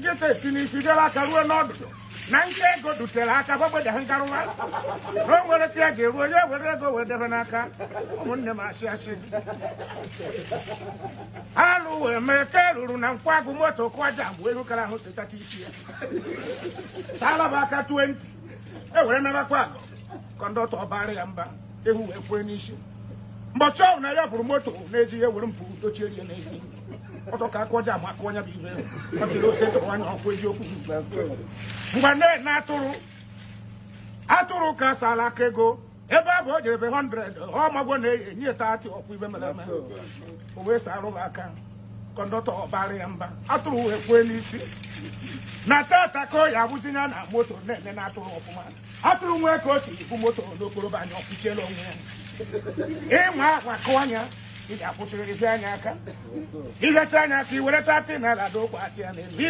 nkịta tinisi gara aka ruo n'ọdụdụ na nke ego dutere aka gbagbeje ngarụwa o nwere ka ya ga-eru onye were ego wee debe n'aka ụmụnne m asị asị alụ wee mee ka ruru na nkwago moto kwaja bụ elu kara ahụ setata isi ya salaba aka 20 ewere mebakwa agụ kọndọktọ ọbara ya mba ewu wee kwee n'isi mbọchị ọhụrụ na ya bụrụ moto n'ezighị ewere mpụ dochie rie n'ezi ọtọ ka akọja ma akọ onye bụ ibe ọ jiri ose tụrụ anya ọkwa eziokwu mgbe atụrụ ka sala aka ego ebe a bụ o jere ebe 100 ọ magwo na-enye tati ọkwa ibe mere eme o wee sa arụghị aka kọndọktọ ọbara ya mba atụrụ wee kwee n'isi na tata ka o ya abụzinye na moto na-eme na atụrụ ọfụma atụrụ nwee ka o si bụ moto n'okporo bụ anya ọkpụchiela onwe ya ịnwa akwa kụ anya ị ga-akwụsịrị anya aka ilecha anya aka i were 30 naira dokwa asị ya n'elu